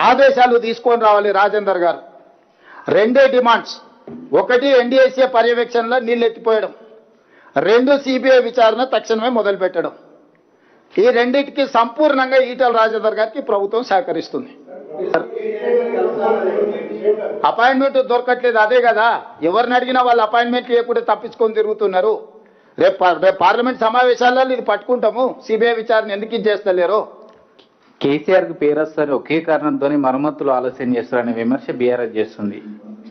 ఆదేశాలు తీసుకొని రావాలి రాజేందర్ గారు. రెండే డిమాండ్స్, ఒకటి ఎన్డీఏసీ పర్యవేక్షణలో నీళ్ళు ఎత్తిపోయడం, రెండు సిబిఐ విచారణ తక్షణమే మొదలు పెట్టడం. ఈ రెండింటికి సంపూర్ణంగా ఈటల రాజేందర్ గారికి ప్రభుత్వం సహకరిస్తుంది. అపాయింట్మెంట్ దొరకట్లేదు, అదే కదా. ఎవరిని అడిగినా వాళ్ళు అపాయింట్మెంట్ లేకుండా తప్పించుకొని తిరుగుతున్నారు. రేపు పార్లమెంట్ సమావేశాలలో ఇది పట్టుకుంటాము, సిబిఐ విచారణ ఎందుకు ఇది చేస్తలేరు. కేసీఆర్ కి పేరు వస్తారు, ఒకే కారణంతో మరమ్మతులు ఆలస్యం చేస్తారనే విమర్శ బీఆర్ఎస్ చేస్తుంది.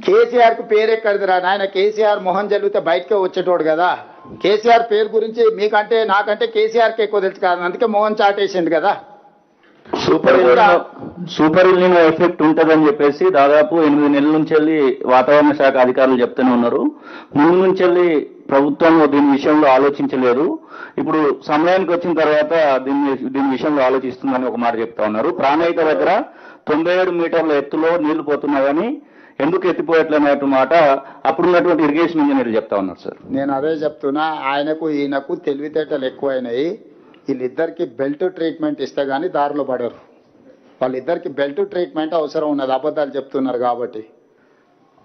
కేసీఆర్ కు పేరు ఎక్కడిదిరా నాయన? కేసీఆర్ మొహం జల్లితే బయటకే వచ్చేటోడు కదా. కేసీఆర్ పేరు గురించి మీకంటే నాకంటే కేసీఆర్కి ఎక్కువ తెలుసు కదా, అందుకే మోహన్ చాటేసింది కదా. సూపర్ ఎల్నినో ఎఫెక్ట్ ఉంటుందని చెప్పేసి దాదాపు 8 నెలల నుంచి వెళ్ళి వాతావరణ శాఖ అధికారులు చెప్తూనే ఉన్నారు. ముందు నుంచి వెళ్ళి ప్రభుత్వం దీని విషయంలో ఆలోచించలేదు. ఇప్పుడు సమయానికి వచ్చిన తర్వాత దీని విషయంలో ఆలోచిస్తుందని ఒక మాట చెప్తా ఉన్నారు. ప్రాణహిత దగ్గర 97 మీటర్ల ఎత్తులో నీళ్లు పోతున్నాయని ఎందుకు ఎత్తిపోయట్లనేటు మాట అప్పుడున్నటువంటి ఇరిగేషన్ ఇంజనీర్లు చెప్తా ఉన్నారు సార్. నేను అదే చెప్తున్నా, ఆయనకు ఈయనకు తెలివితేటలు ఎక్కువైనాయి. వీళ్ళిద్దరికి బెల్ట్ ట్రీట్మెంట్ ఇస్తే కానీ దారిలో పడరు. వాళ్ళిద్దరికి బెల్ట్ ట్రీట్మెంట్ అవసరం ఉన్నది, అబద్ధాలు చెప్తున్నారు కాబట్టి.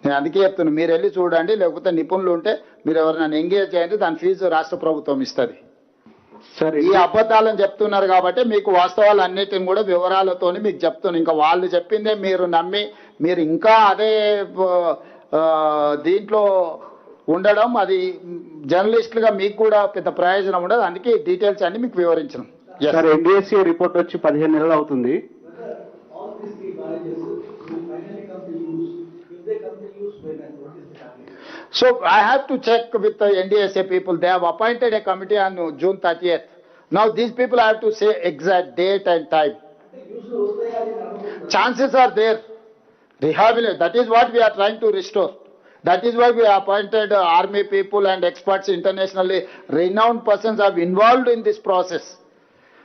నేను అందుకే చెప్తున్నా, మీరు వెళ్ళి చూడండి, లేకపోతే నిపుణులు ఉంటే మీరు ఎవరైనా ఎంగేజ్ చేయండి, దాని ఫీజు రాష్ట్ర ప్రభుత్వం ఇస్తుంది. ఈ అబద్ధాలను చెప్తున్నారు కాబట్టి మీకు వాస్తవాలు అన్నిటిని కూడా వివరాలతో మీకు చెప్తున్నాను. ఇంకా వాళ్ళు చెప్పిందే మీరు నమ్మి మీరు ఇంకా అదే దీంట్లో ఉండడం, అది జర్నలిస్టులుగా మీకు కూడా పెద్ద ప్రయోజనం ఉండదు. అందుకే డీటెయిల్స్ అన్ని మీకు వివరించడం. ఎన్డీఎస్సీ రిపోర్ట్ వచ్చి 15 నెలలు అవుతుంది. So I have to check with the NDSA people. They have appointed a committee on June 30th. Now these people have to say exact date and time. Chances are there. Rehabilitate. That is what we are trying to restore. That is why we appointed army people and experts, internationally renowned persons are involved in this process.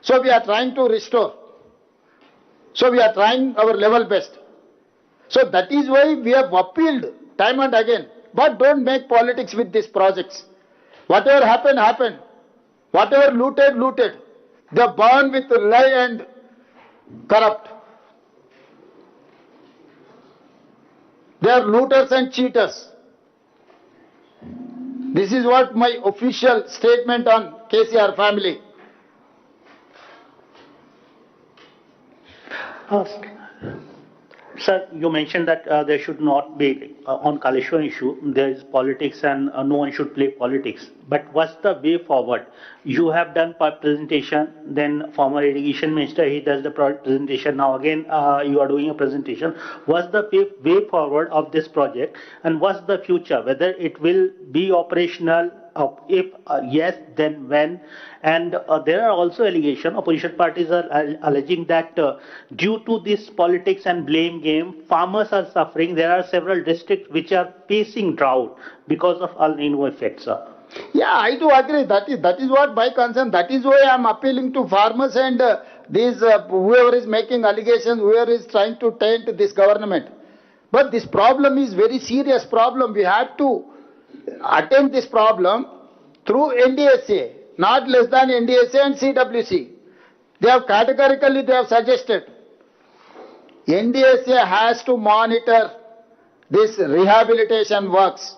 So we are trying to restore. So we are trying our level best. So that is why we have appealed time and again. But don't make politics with these projects. Whatever happened, happened. Whatever looted, looted. They burn with lie and corrupt. They are looters and cheaters. This is what my official statement on KCR family. Sir, you mentioned that there should not be, on Kaleshwaram issue, there is politics and no one should play politics. But what's the way forward? You have done presentation, then former irrigation minister, he does the presentation. Now again, you are doing a presentation. What's the way forward of this project and what's the future? Whether it will be operational, if yes, then when? And there are also allegations, opposition parties are alleging that due to this politics and blame game, farmers are suffering. There are several districts which are facing drought because of El Nino effects. Yeah, I do agree. That is what my concern. That is why I am appealing to farmers and these whoever is making allegations, whoever is trying to taint this government. But this problem is very serious problem. We have to attend this problem through NDSA, not less than NDSA and CWC. They have categorically suggested NDSA has to monitor this rehabilitation works.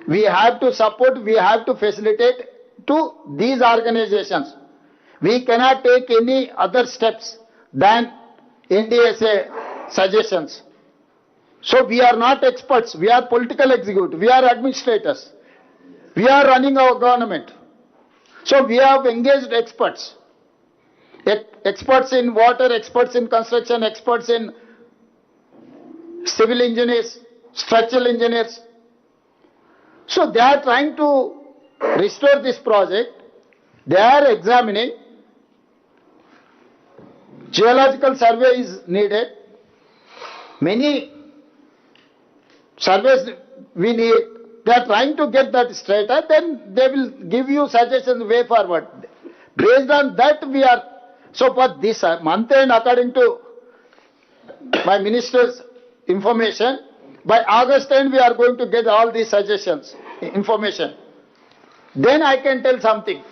We have to support, we have to facilitate to these organizations. We cannot take any other steps than NDSA suggestions. So we are not experts, we are political executive, we are administrators. We are running our government. So we have engaged experts. Experts in water, experts in construction, experts in civil engineers, structural engineers. So they are trying to restore this project. They are examining. Geological survey is needed. Many surveys we need. They are trying to get that straighter, then they will give you suggestions way forward. Based on that we are, so for this month end, according to my minister's information, by August end we are going to get all these suggestions, information. Then I can tell something.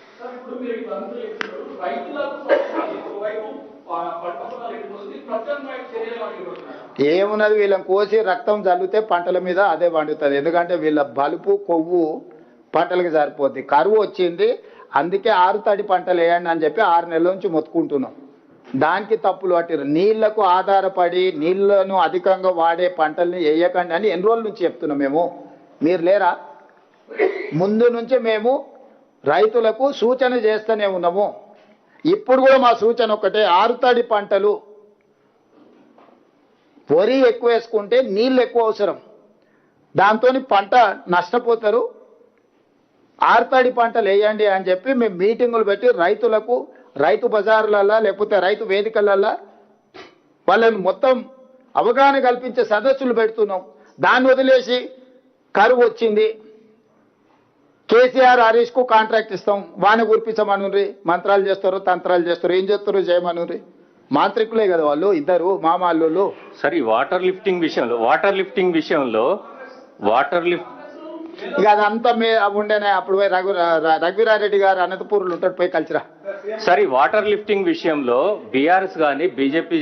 ఏమున్నది, వీళ్ళని కోసి రక్తం చల్లితే పంటల మీద అదే పండుతుంది. ఎందుకంటే వీళ్ళ బలుపు కొవ్వు పంటలకు సరిపోద్ది. కరువు వచ్చింది, అందుకే 6 తడి పంటలు వేయండి అని చెప్పి 6 నెలల నుంచి మొత్తుకుంటున్నాం. దానికి తప్పులు పట్టిరు. నీళ్లకు ఆధారపడి నీళ్లను అధికంగా వాడే పంటల్ని వేయకండి అని ఎన్ని రోజుల నుంచి చెప్తున్నాం మేము. మీరు లేరా? ముందు నుంచి మేము రైతులకు సూచన చేస్తూనే ఉన్నాము. ఇప్పుడు కూడా మా సూచన ఒకటే, 6 తడి పంటలు వరి ఎక్కువ వేసుకుంటే నీళ్ళు ఎక్కువ అవసరం, దాంతో పంట నష్టపోతారు. 6 తడి పంటలు వేయండి అని చెప్పి మేము మీటింగులు పెట్టి రైతులకు రైతు బజార్లల్లో లేకపోతే రైతు వేదికలల్లో వాళ్ళని మొత్తం అవగాహన కల్పించే సదస్సులు పెడుతున్నాం. దాన్ని వదిలేసి కరువు వచ్చింది, కేసీఆర్ హరీష్కు కాంట్రాక్ట్ ఇస్తాం, వాని గురిపించమనుర్రి, మంత్రాలు చేస్తారు తంత్రాలు చేస్తారు, ఏం చేస్తారు చేయమనుర్రి. మాంత్రికులే కదా వాళ్ళు ఇద్దరు మామాళ్ళు. సరే, వాటర్ లిఫ్టింగ్ విషయంలో ఇక అదంతా ఉండేనే. అప్పుడు పోయి రఘువీరారెడ్డి గారు అనంతపూర్లో ఉంటాడు, పోయి కలిసిరా. సరే, వాటర్ లిఫ్టింగ్ విషయంలో బీఆర్ఎస్ కానీ బీజేపీ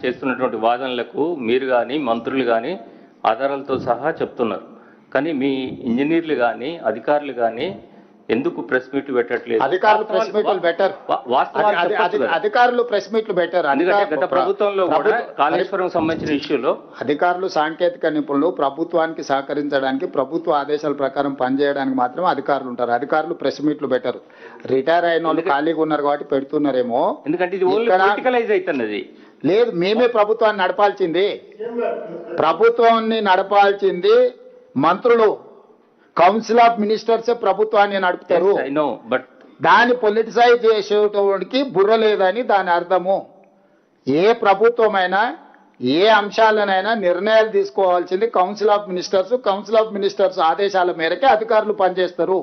చేస్తున్నటువంటి వాదనలకు మీరు కానీ మంత్రులు కానీ ఆధారాలతో సహా చెప్తున్నారు. కానీ మీ ఇంజనీర్లు కానీ అధికారులు కానీ ఎందుకు ప్రెస్ మీట్లు పెట్టట్లేదు? అధికారులు ప్రెస్ మీట్లు బెటర్, అధికారులు ప్రెస్ మీట్లు బెటర్. ఎందుకంటే గత ప్రభుత్వంలో కూడా కాళేశ్వరం సంబంధించిన ఇష్యూలో అధికారులు సాంకేతిక నిపుణులు ప్రభుత్వానికి సహకరించడానికి, ప్రభుత్వ ఆదేశాల ప్రకారం పనిచేయడానికి మాత్రం అధికారులు ఉంటారు. అధికారులు ప్రెస్ మీట్లు బెటర్. రిటైర్ అయిన వాళ్ళు ఖాళీగా ఉన్నారు కాబట్టి పెడుతున్నారేమో. ఎందుకంటే ఇది ఓన్లీ పొలిటికలైజ్ అవుతున్నది. లేదు, మేమే ప్రభుత్వాన్ని నడపాల్సింది. ప్రభుత్వాన్ని నడపాల్సింది మంత్రులు, కౌన్సిల్ ఆఫ్ మినిస్టర్సే ప్రభుత్వాన్ని నడుపుతారు. బట్ దాన్ని పొలిటిసైజ్ చేసేటోడికి బుర్ర లేదని దాని అర్థము. ఏ ప్రభుత్వమైనా ఏ అంశాలనైనా నిర్ణయాలు తీసుకోవాల్సింది council of ministers. Council of ministers ఆదేశాల మేరకే అధికారులు పనిచేస్తారు.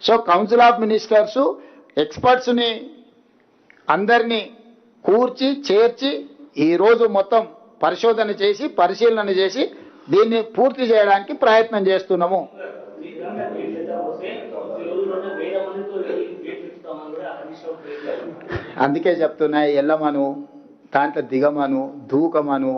సో కౌన్సిల్ ఆఫ్ మినిస్టర్స్ ఎక్స్పర్ట్స్ని అందరినీ కూర్చి చేర్చి ఈరోజు మొత్తం పరిశోధన చేసి పరిశీలన చేసి దీన్ని పూర్తి చేయడానికి ప్రయత్నం చేస్తున్నాము. అందుకే చెప్తున్నా, ఎల్లమను, దాంట్లో దిగమను, దూకమను.